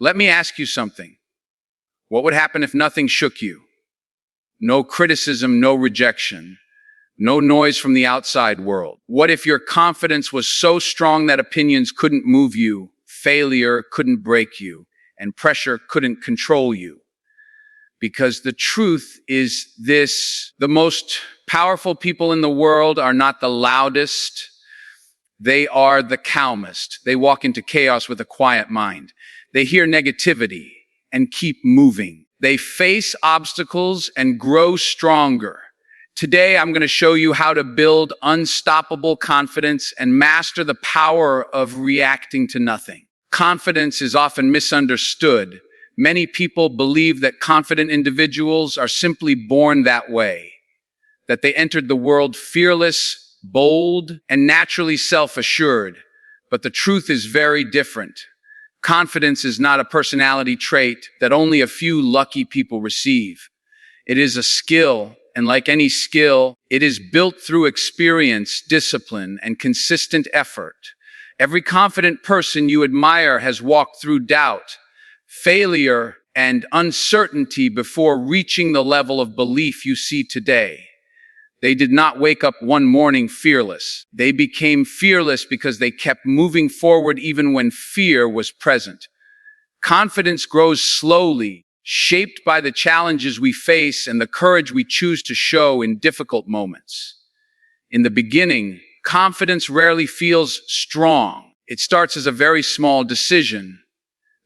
Let me ask you something. What would happen if nothing shook you? No criticism, no rejection, no noise from the outside world. What if your confidence was so strong that opinions couldn't move you, failure couldn't break you, and pressure couldn't control you? Because the truth is this: the most powerful people in the world are not the loudest, they are the calmest. They walk into chaos with a quiet mind. They hear negativity and keep moving. They face obstacles and grow stronger. Today, I'm going to show you how to build unstoppable confidence and master the power of reacting to nothing. Confidence is often misunderstood. Many people believe that confident individuals are simply born that way, that they entered the world fearless, bold, and naturally self-assured. But the truth is very different. Confidence is not a personality trait that only a few lucky people receive. It is a skill, and like any skill, it is built through experience, discipline, and consistent effort. Every confident person you admire has walked through doubt, failure, and uncertainty before reaching the level of belief you see today. They did not wake up one morning fearless. They became fearless because they kept moving forward even when fear was present. Confidence grows slowly, shaped by the challenges we face and the courage we choose to show in difficult moments. In the beginning, confidence rarely feels strong. It starts as a very small decision,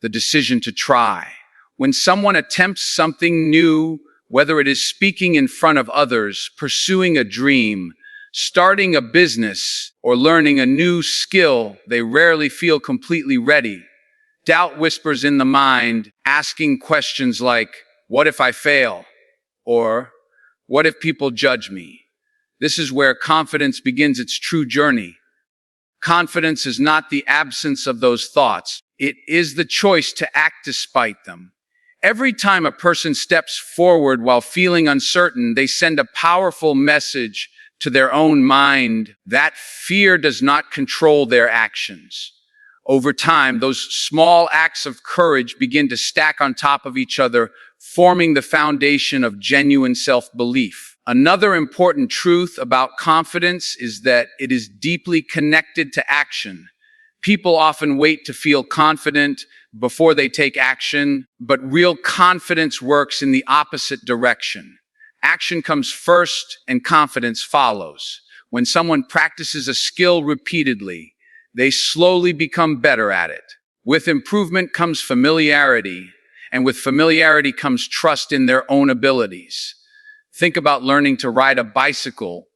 the decision to try. When someone attempts something new, whether it is speaking in front of others, pursuing a dream, starting a business, or learning a new skill, they rarely feel completely ready. Doubt whispers in the mind, asking questions like, "What if I fail?" Or, "What if people judge me?" This is where confidence begins its true journey. Confidence is not the absence of those thoughts. It is the choice to act despite them. Every time a person steps forward while feeling uncertain, they send a powerful message to their own mind that fear does not control their actions. Over time, those small acts of courage begin to stack on top of each other, forming the foundation of genuine self-belief. Another important truth about confidence is that it is deeply connected to action. People often wait to feel confident before they take action, but real confidence works in the opposite direction. Action comes first and confidence follows. When someone practices a skill repeatedly, they slowly become better at it. With improvement comes familiarity, and with familiarity comes trust in their own abilities. Think about learning to ride a bicycle,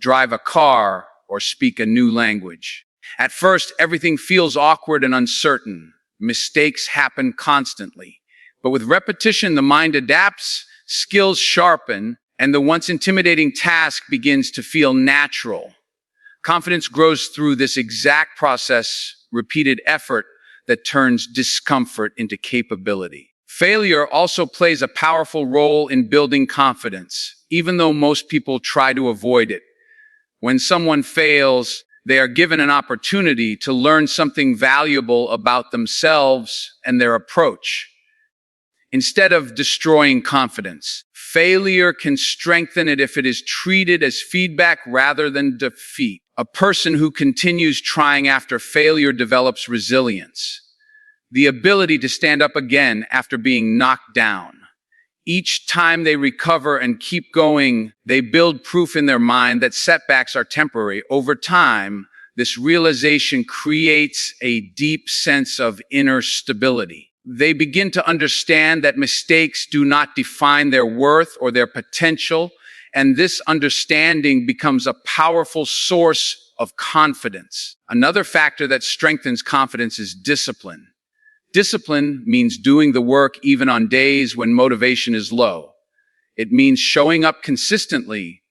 drive a car, or speak a new language. At first, everything feels awkward and uncertain. Mistakes happen constantly. But with repetition, the mind adapts, skills sharpen, and the once intimidating task begins to feel natural. Confidence grows through this exact process, repeated effort that turns discomfort into capability. Failure also plays a powerful role in building confidence, even though most people try to avoid it. When someone fails, they are given an opportunity to learn something valuable about themselves and their approach. Instead of destroying confidence, failure can strengthen it if it is treated as feedback rather than defeat. A person who continues trying after failure develops resilience, the ability to stand up again after being knocked down. Each time they recover and keep going, they build proof in their mind that setbacks are temporary. Over time, this realization creates a deep sense of inner stability. They begin to understand that mistakes do not define their worth or their potential, and this understanding becomes a powerful source of confidence. Another factor that strengthens confidence is discipline. Discipline means doing the work even on days when motivation is low. It means showing up consistently,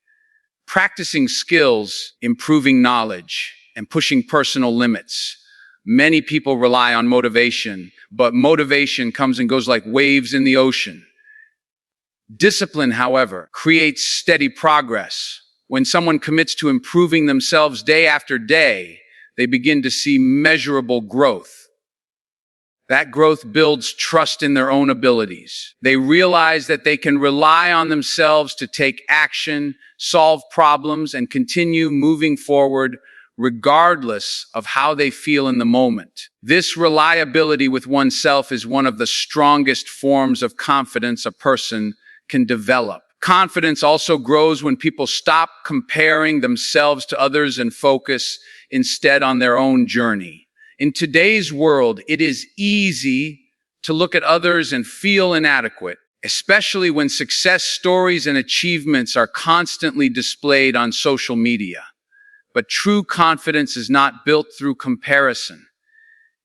practicing skills, improving knowledge, and pushing personal limits. Many people rely on motivation, but motivation comes and goes like waves in the ocean. Discipline, however, creates steady progress. When someone commits to improving themselves day after day, they begin to see measurable growth. That growth builds trust in their own abilities. They realize that they can rely on themselves to take action, solve problems, and continue moving forward regardless of how they feel in the moment. This reliability with oneself is one of the strongest forms of confidence a person can develop. Confidence also grows when people stop comparing themselves to others and focus instead on their own journey. In today's world, it is easy to look at others and feel inadequate, especially when success stories and achievements are constantly displayed on social media. But true confidence is not built through comparison.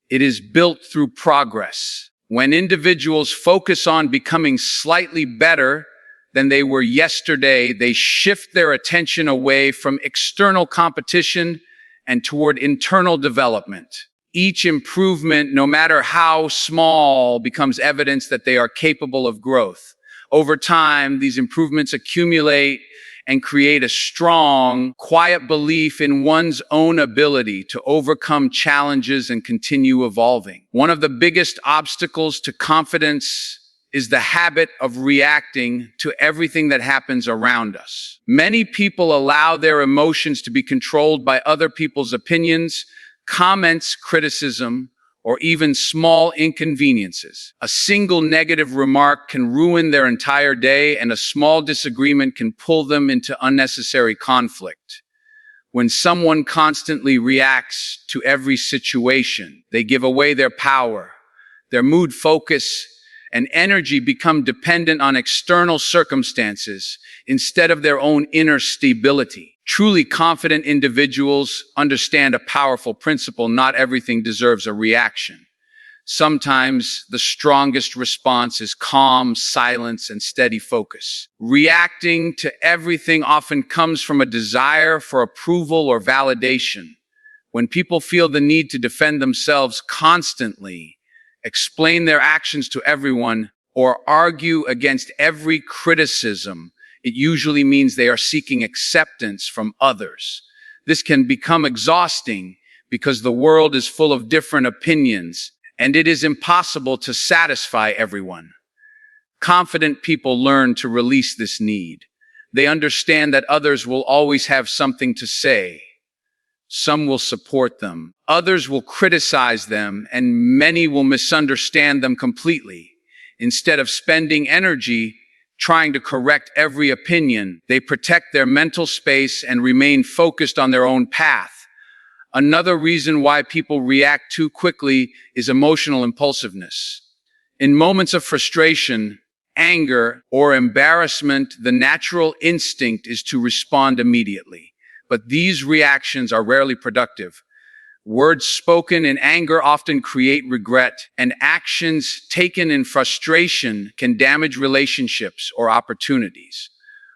It is built through progress. When individuals focus on becoming slightly better than they were yesterday, they shift their attention away from external competition and toward internal development. Each improvement, no matter how small, becomes evidence that they are capable of growth. Over time, these improvements accumulate and create a strong, quiet belief in one's own ability to overcome challenges and continue evolving. One of the biggest obstacles to confidence is the habit of reacting to everything that happens around us. Many people allow their emotions to be controlled by other people's opinions, comments, criticism, or even small inconveniences. A single negative remark can ruin their entire day, and a small disagreement can pull them into unnecessary conflict. When someone constantly reacts to every situation, they give away their power. Their mood, focus, and energy become dependent on external circumstances instead of their own inner stability. Truly confident individuals understand a powerful principle: not everything deserves a reaction. Sometimes the strongest response is calm, silence, and steady focus. Reacting to everything often comes from a desire for approval or validation. When people feel the need to defend themselves constantly, explain their actions to everyone, or argue against every criticism, it usually means they are seeking acceptance from others. This can become exhausting because the world is full of different opinions, and it is impossible to satisfy everyone. Confident people learn to release this need. They understand that others will always have something to say. Some will support them, others will criticize them, and many will misunderstand them completely. Instead of spending energy trying to correct every opinion, they protect their mental space and remain focused on their own path. Another reason why people react too quickly is emotional impulsiveness. In moments of frustration, anger, or embarrassment, the natural instinct is to respond immediately. But these reactions are rarely productive. Words spoken in anger often create regret, and actions taken in frustration can damage relationships or opportunities.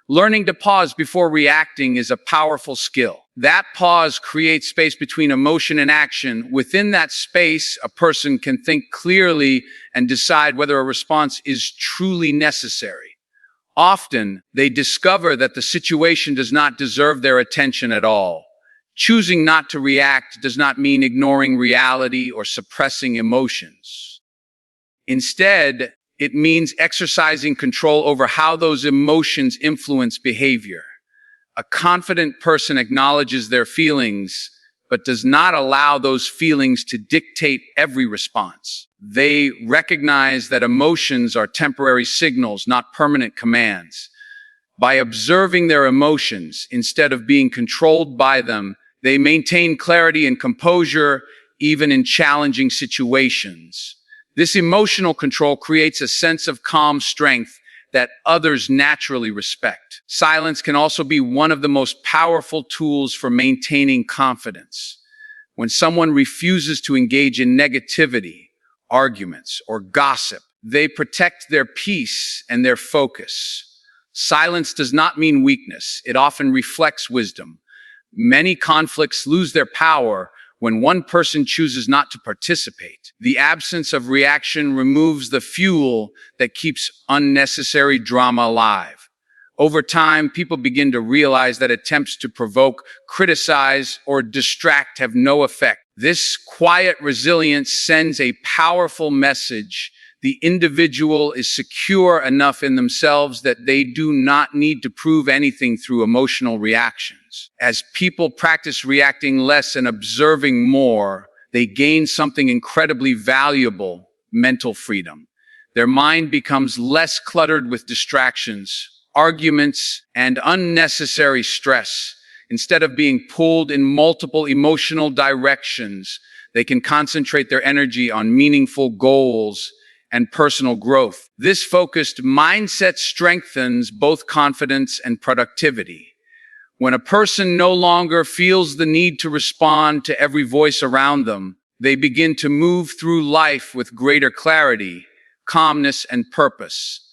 Learning to pause before reacting is a powerful skill. That pause creates space between emotion and action. Within that space, a person can think clearly and decide whether a response is truly necessary. Often, they discover that the situation does not deserve their attention at all. Choosing not to react does not mean ignoring reality or suppressing emotions. Instead, it means exercising control over how those emotions influence behavior. A confident person acknowledges their feelings, but does not allow those feelings to dictate every response. They recognize that emotions are temporary signals, not permanent commands. By observing their emotions instead of being controlled by them, they maintain clarity and composure even in challenging situations. This emotional control creates a sense of calm strength that others naturally respect. Silence can also be one of the most powerful tools for maintaining confidence. When someone refuses to engage in negativity, arguments, or gossip, they protect their peace and their focus. Silence does not mean weakness. It often reflects wisdom. Many conflicts lose their power when one person chooses not to participate. The absence of reaction removes the fuel that keeps unnecessary drama alive. Over time, people begin to realize that attempts to provoke, criticize, or distract have no effect. This quiet resilience sends a powerful message. The individual is secure enough in themselves that they do not need to prove anything through emotional reactions. As people practice reacting less and observing more, they gain something incredibly valuable: mental freedom. Their mind becomes less cluttered with distractions, arguments, and unnecessary stress. Instead of being pulled in multiple emotional directions, they can concentrate their energy on meaningful goals and personal growth. This focused mindset strengthens both confidence and productivity. When a person no longer feels the need to respond to every voice around them, they begin to move through life with greater clarity, calmness, and purpose.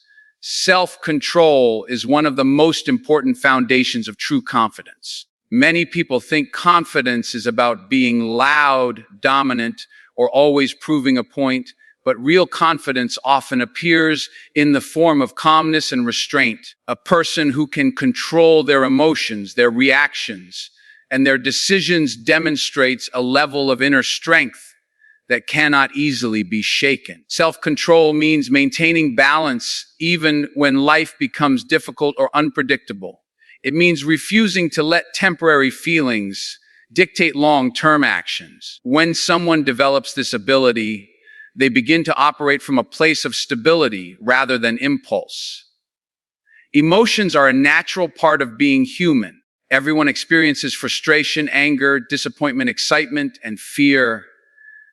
Self-control is one of the most important foundations of true confidence. Many people think confidence is about being loud, dominant, or always proving a point, but real confidence often appears in the form of calmness and restraint. A person who can control their emotions, their reactions, and their decisions demonstrates a level of inner strength that cannot easily be shaken. Self-control means maintaining balance even when life becomes difficult or unpredictable. It means refusing to let temporary feelings dictate long-term actions. When someone develops this ability, they begin to operate from a place of stability rather than impulse. Emotions are a natural part of being human. Everyone experiences frustration, anger, disappointment, excitement, and fear.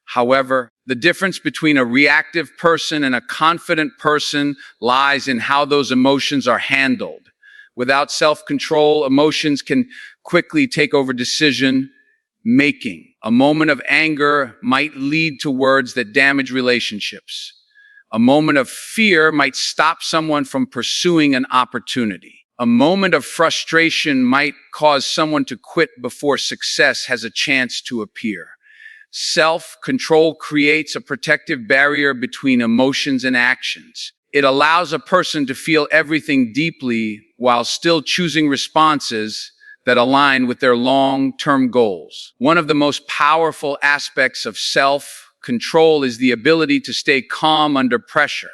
However, the difference between a reactive person and a confident person lies in how those emotions are handled. Without self-control, emotions can quickly take over decision-making. A moment of anger might lead to words that damage relationships. A moment of fear might stop someone from pursuing an opportunity. A moment of frustration might cause someone to quit before success has a chance to appear. Self-control creates a protective barrier between emotions and actions. It allows a person to feel everything deeply while still choosing responses that align with their long-term goals. One of the most powerful aspects of self-control is the ability to stay calm under pressure.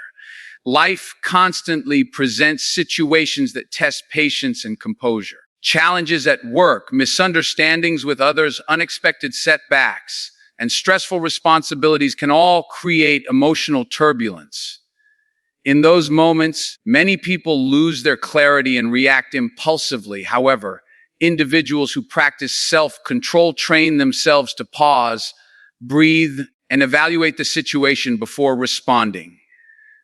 Life constantly presents situations that test patience and composure. Challenges at work, misunderstandings with others, unexpected setbacks, and stressful responsibilities can all create emotional turbulence. In those moments, many people lose their clarity and react impulsively. However, individuals who practice self-control train themselves to pause, breathe, and evaluate the situation before responding.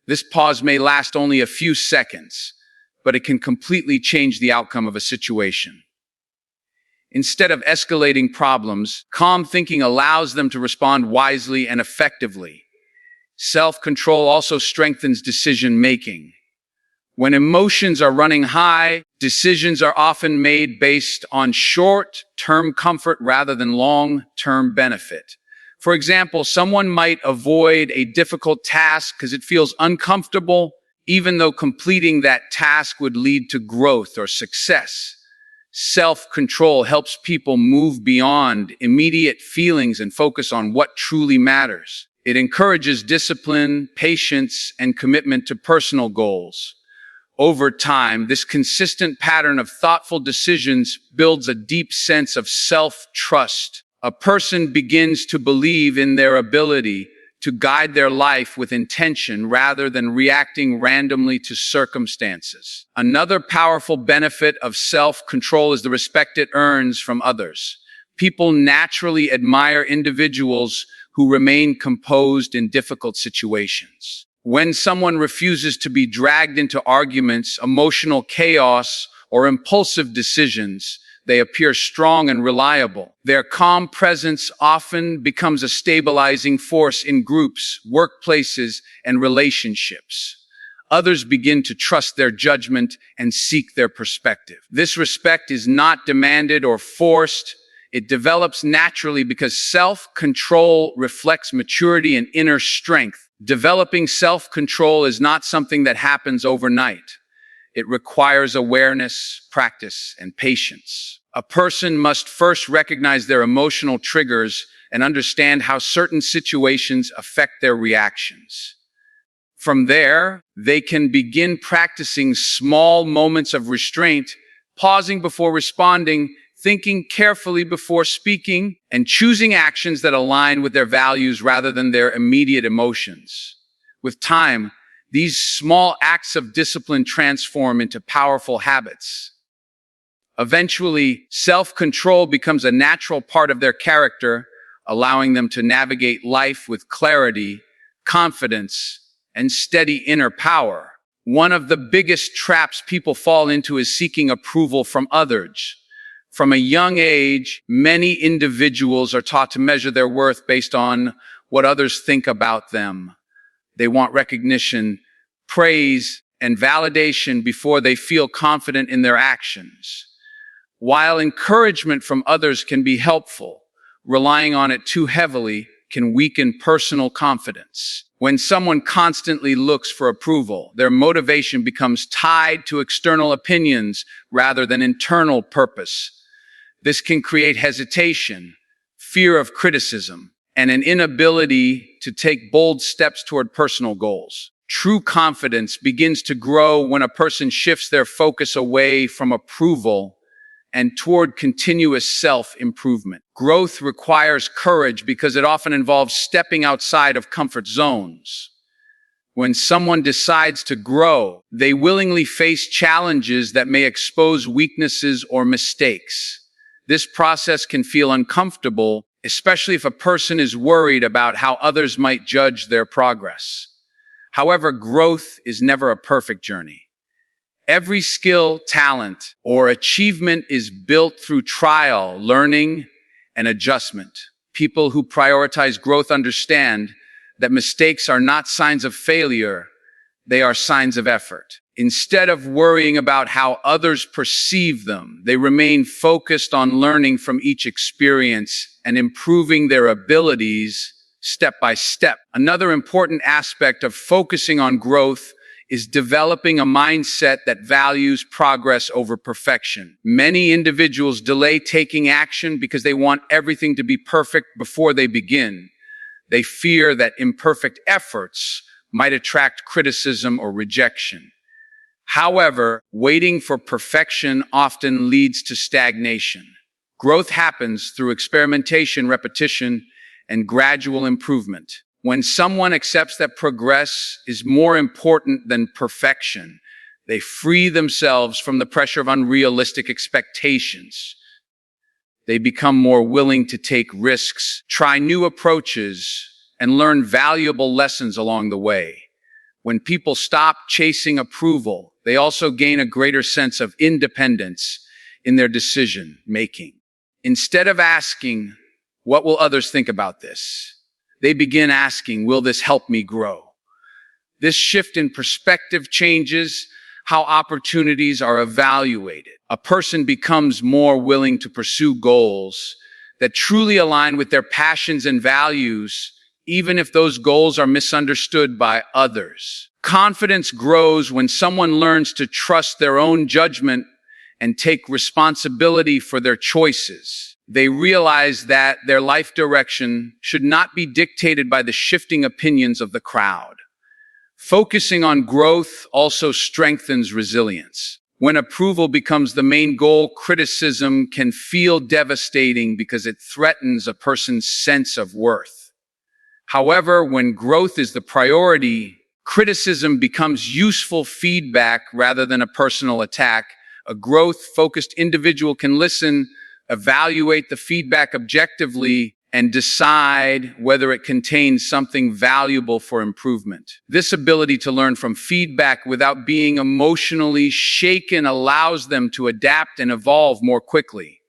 This pause may last only a few seconds, but it can completely change the outcome of a situation. Instead of escalating problems, calm thinking allows them to respond wisely and effectively. Self-control also strengthens decision-making. When emotions are running high, decisions are often made based on short-term comfort rather than long-term benefit. For example, someone might avoid a difficult task because it feels uncomfortable, even though completing that task would lead to growth or success. Self-control helps people move beyond immediate feelings and focus on what truly matters. It encourages discipline, patience, and commitment to personal goals. Over time, this consistent pattern of thoughtful decisions builds a deep sense of self-trust. A person begins to believe in their ability to guide their life with intention rather than reacting randomly to circumstances. Another powerful benefit of self-control is the respect it earns from others. People naturally admire individuals who remain composed in difficult situations. When someone refuses to be dragged into arguments, emotional chaos, or impulsive decisions, they appear strong and reliable. Their calm presence often becomes a stabilizing force in groups, workplaces, and relationships. Others begin to trust their judgment and seek their perspective. This respect is not demanded or forced. It develops naturally because self-control reflects maturity and inner strength. Developing self-control is not something that happens overnight. It requires awareness, practice, and patience. A person must first recognize their emotional triggers and understand how certain situations affect their reactions. From there, they can begin practicing small moments of restraint, pausing before responding, thinking carefully before speaking, and choosing actions that align with their values rather than their immediate emotions. With time, these small acts of discipline transform into powerful habits. Eventually, self-control becomes a natural part of their character, allowing them to navigate life with clarity, confidence, and steady inner power. One of the biggest traps people fall into is seeking approval from others. From a young age, many individuals are taught to measure their worth based on what others think about them. They want recognition, praise, and validation before they feel confident in their actions. While encouragement from others can be helpful, relying on it too heavily can weaken personal confidence. When someone constantly looks for approval, their motivation becomes tied to external opinions rather than internal purpose. This can create hesitation, fear of criticism, and an inability to take bold steps toward personal goals. True confidence begins to grow when a person shifts their focus away from approval and toward continuous self-improvement. Growth requires courage because it often involves stepping outside of comfort zones. When someone decides to grow, they willingly face challenges that may expose weaknesses or mistakes. This process can feel uncomfortable, especially if a person is worried about how others might judge their progress. However, growth is never a perfect journey. Every skill, talent, or achievement is built through trial, learning, and adjustment. People who prioritize growth understand that mistakes are not signs of failure, they are signs of effort. Instead of worrying about how others perceive them, they remain focused on learning from each experience and improving their abilities step by step. Another important aspect of focusing on growth is developing a mindset that values progress over perfection. Many individuals delay taking action because they want everything to be perfect before they begin. They fear that imperfect efforts might attract criticism or rejection. However, waiting for perfection often leads to stagnation. Growth happens through experimentation, repetition, and gradual improvement. When someone accepts that progress is more important than perfection, they free themselves from the pressure of unrealistic expectations. They become more willing to take risks, try new approaches, and learn valuable lessons along the way. When people stop chasing approval, they also gain a greater sense of independence in their decision making. Instead of asking, "What will others think about this?" they begin asking, "Will this help me grow?" This shift in perspective changes how opportunities are evaluated. A person becomes more willing to pursue goals that truly align with their passions and values, even if those goals are misunderstood by others. Confidence grows when someone learns to trust their own judgment and take responsibility for their choices. They realize that their life direction should not be dictated by the shifting opinions of the crowd. Focusing on growth also strengthens resilience. When approval becomes the main goal, criticism can feel devastating because it threatens a person's sense of worth. However, when growth is the priority, criticism becomes useful feedback rather than a personal attack. A growth-focused individual can listen, evaluate the feedback objectively, and decide whether it contains something valuable for improvement. This ability to learn from feedback without being emotionally shaken allows them to adapt and evolve more quickly.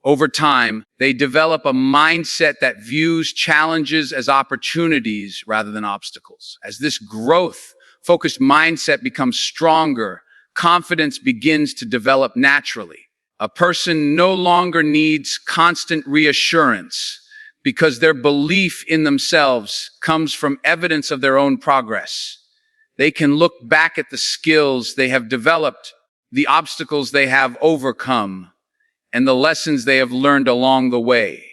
Over time, they develop a mindset that views challenges as opportunities rather than obstacles. As this growth-focused mindset becomes stronger, confidence begins to develop naturally. A person no longer needs constant reassurance because their belief in themselves comes from evidence of their own progress. They can look back at the skills they have developed, the obstacles they have overcome, and the lessons they have learned along the way.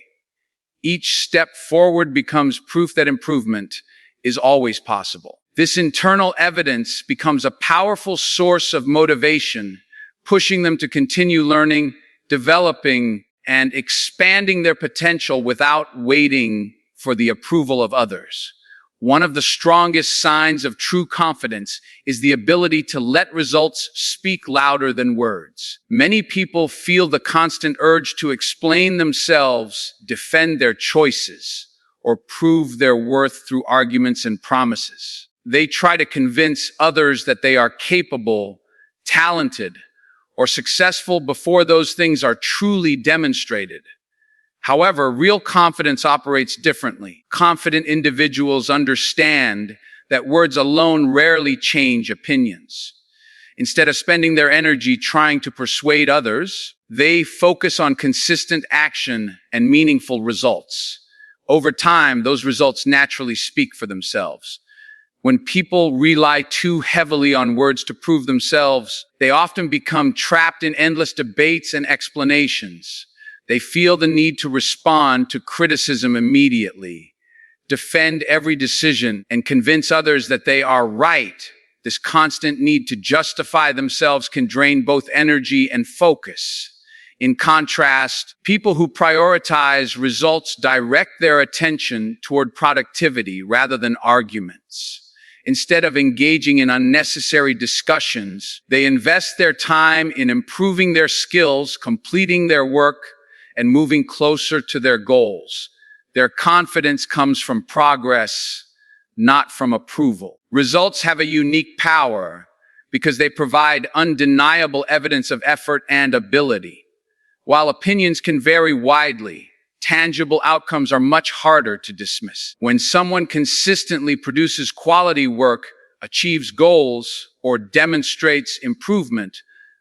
Each step forward becomes proof that improvement is always possible. This internal evidence becomes a powerful source of motivation, pushing them to continue learning, developing, and expanding their potential without waiting for the approval of others. One of the strongest signs of true confidence is the ability to let results speak louder than words. Many people feel the constant urge to explain themselves, defend their choices, or prove their worth through arguments and promises. They try to convince others that they are capable, talented, or successful before those things are truly demonstrated. However, real confidence operates differently. Confident individuals understand that words alone rarely change opinions. Instead of spending their energy trying to persuade others, they focus on consistent action and meaningful results. Over time, those results naturally speak for themselves. When people rely too heavily on words to prove themselves, they often become trapped in endless debates and explanations. They feel the need to respond to criticism immediately, defend every decision, and convince others that they are right. This constant need to justify themselves can drain both energy and focus. In contrast, people who prioritize results direct their attention toward productivity rather than arguments. Instead of engaging in unnecessary discussions, they invest their time in improving their skills, completing their work, and moving closer to their goals. Their confidence comes from progress, not from approval. Results have a unique power because they provide undeniable evidence of effort and ability. While opinions can vary widely, tangible outcomes are much harder to dismiss. When someone consistently produces quality work, achieves goals, or demonstrates improvement,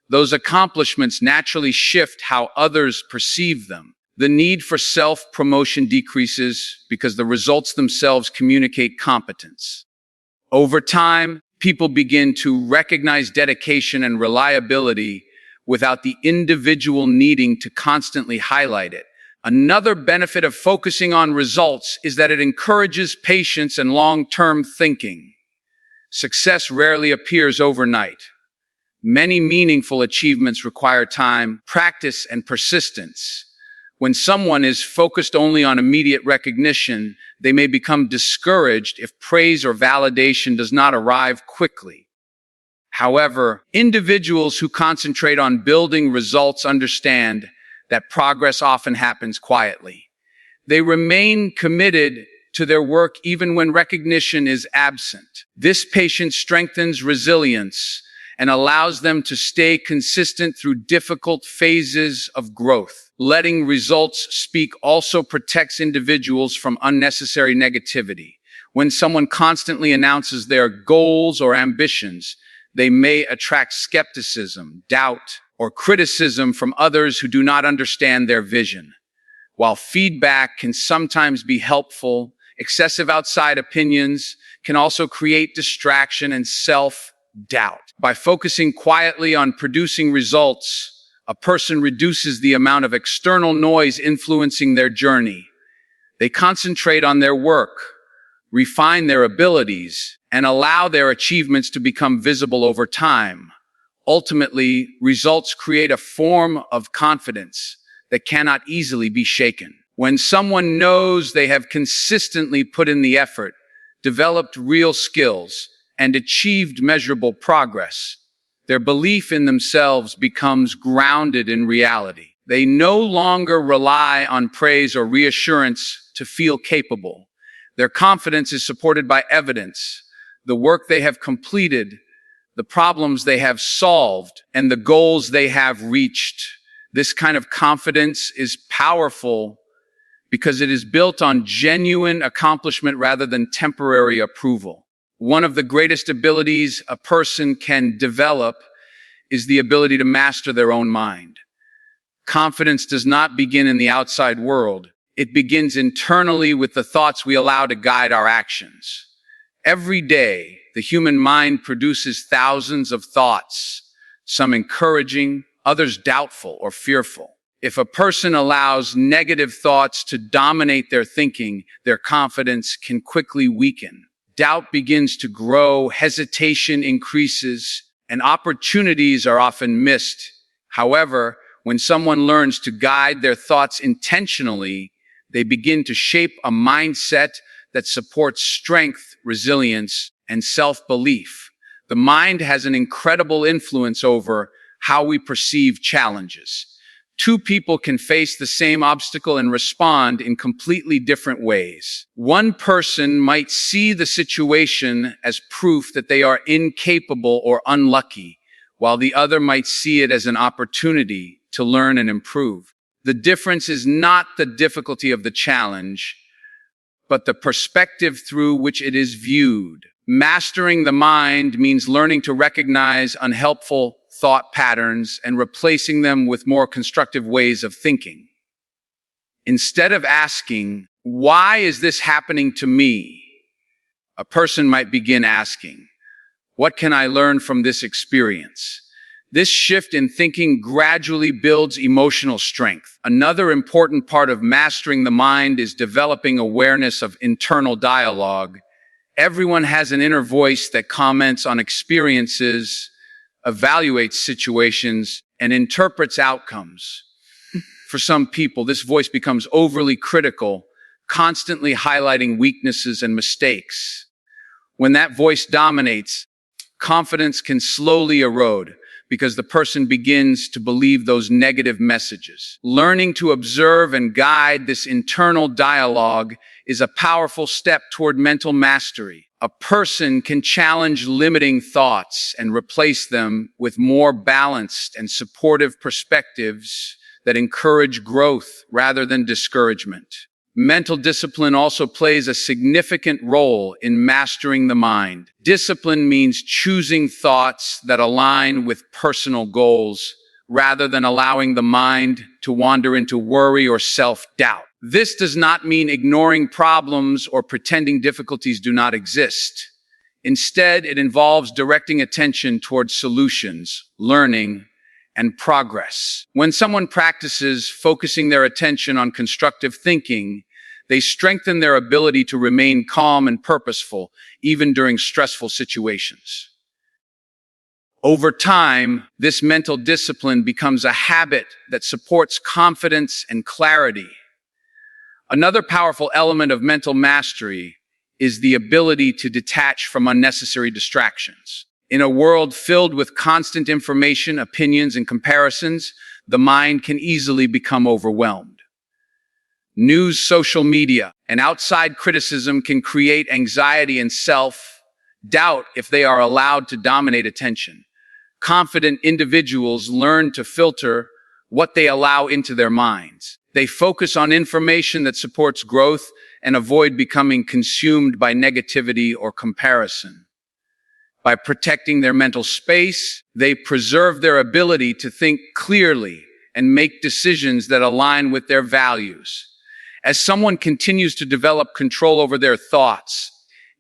those accomplishments naturally shift how others perceive them. The need for self-promotion decreases because the results themselves communicate competence. Over time, people begin to recognize dedication and reliability without the individual needing to constantly highlight it. Another benefit of focusing on results is that it encourages patience and long-term thinking. Success rarely appears overnight. Many meaningful achievements require time, practice, and persistence. When someone is focused only on immediate recognition, they may become discouraged if praise or validation does not arrive quickly. However, individuals who concentrate on building results understand that progress often happens quietly. They remain committed to their work even when recognition is absent. This patience strengthens resilience and allows them to stay consistent through difficult phases of growth. Letting results speak also protects individuals from unnecessary negativity. When someone constantly announces their goals or ambitions, they may attract skepticism, doubt, or criticism from others who do not understand their vision. While feedback can sometimes be helpful, excessive outside opinions can also create distraction and self-doubt. By focusing quietly on producing results, a person reduces the amount of external noise influencing their journey. They concentrate on their work, refine their abilities, and allow their achievements to become visible over time. Ultimately, results create a form of confidence that cannot easily be shaken. When someone knows they have consistently put in the effort, developed real skills, and achieved measurable progress, their belief in themselves becomes grounded in reality. They no longer rely on praise or reassurance to feel capable. Their confidence is supported by evidence, the work they have completed, the problems they have solved, and the goals they have reached. This kind of confidence is powerful because it is built on genuine accomplishment rather than temporary approval. One of the greatest abilities a person can develop is the ability to master their own mind. Confidence does not begin in the outside world. It begins internally with the thoughts we allow to guide our actions. Every day, the human mind produces thousands of thoughts, some encouraging, others doubtful or fearful. If a person allows negative thoughts to dominate their thinking, their confidence can quickly weaken. Doubt begins to grow, hesitation increases, and opportunities are often missed. However, when someone learns to guide their thoughts intentionally, they begin to shape a mindset that supports strength, resilience, and self-belief. The mind has an incredible influence over how we perceive challenges. Two people can face the same obstacle and respond in completely different ways. One person might see the situation as proof that they are incapable or unlucky, while the other might see it as an opportunity to learn and improve. The difference is not the difficulty of the challenge, but the perspective through which it is viewed. Mastering the mind means learning to recognize unhelpful thought patterns and replacing them with more constructive ways of thinking. Instead of asking, "Why is this happening to me?" a person might begin asking, "What can I learn from this experience?" This shift in thinking gradually builds emotional strength. Another important part of mastering the mind is developing awareness of internal dialogue. Everyone has an inner voice that comments on experiences, evaluates situations, and interprets outcomes. For some people, this voice becomes overly critical, constantly highlighting weaknesses and mistakes. When that voice dominates, confidence can slowly erode because the person begins to believe those negative messages. Learning to observe and guide this internal dialogue is a powerful step toward mental mastery. A person can challenge limiting thoughts and replace them with more balanced and supportive perspectives that encourage growth rather than discouragement. Mental discipline also plays a significant role in mastering the mind. Discipline means choosing thoughts that align with personal goals rather than allowing the mind to wander into worry or self-doubt. This does not mean ignoring problems or pretending difficulties do not exist. Instead, it involves directing attention towards solutions, learning, and progress. When someone practices focusing their attention on constructive thinking, they strengthen their ability to remain calm and purposeful, even during stressful situations. Over time, this mental discipline becomes a habit that supports confidence and clarity. Another powerful element of mental mastery is the ability to detach from unnecessary distractions. In a world filled with constant information, opinions, and comparisons, the mind can easily become overwhelmed. News, social media, and outside criticism can create anxiety and self-doubt if they are allowed to dominate attention. Confident individuals learn to filter what they allow into their minds. They focus on information that supports growth and avoid becoming consumed by negativity or comparison. By protecting their mental space, they preserve their ability to think clearly and make decisions that align with their values. As someone continues to develop control over their thoughts,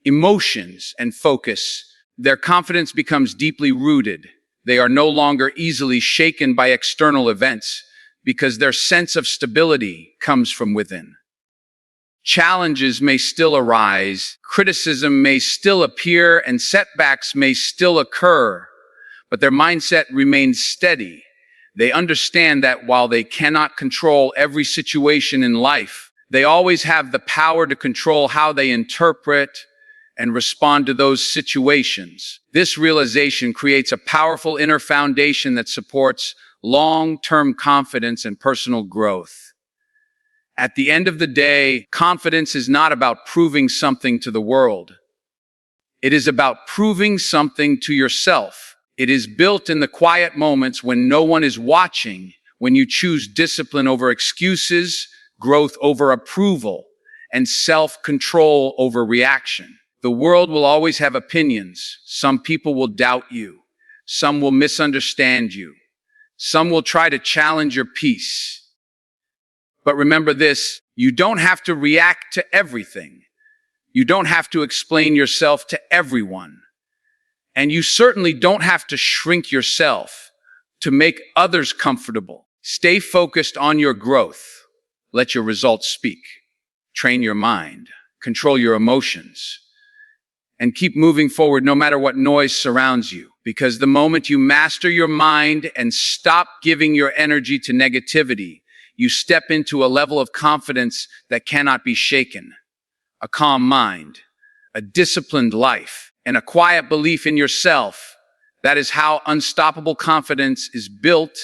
emotions, and focus, their confidence becomes deeply rooted. They are no longer easily shaken by external events because their sense of stability comes from within. Challenges may still arise, criticism may still appear, and setbacks may still occur, but their mindset remains steady. They understand that while they cannot control every situation in life, they always have the power to control how they interpret and respond to those situations. This realization creates a powerful inner foundation that supports long-term confidence and personal growth. At the end of the day, confidence is not about proving something to the world. It is about proving something to yourself. It is built in the quiet moments when no one is watching, when you choose discipline over excuses, growth over approval, and self-control over reaction. The world will always have opinions. Some people will doubt you. Some will misunderstand you. Some will try to challenge your peace. But remember this, you don't have to react to everything. You don't have to explain yourself to everyone. And you certainly don't have to shrink yourself to make others comfortable. Stay focused on your growth. Let your results speak. Train your mind. Control your emotions. And keep moving forward no matter what noise surrounds you. Because the moment you master your mind and stop giving your energy to negativity, you step into a level of confidence that cannot be shaken. A calm mind, a disciplined life, and a quiet belief in yourself. That is how unstoppable confidence is built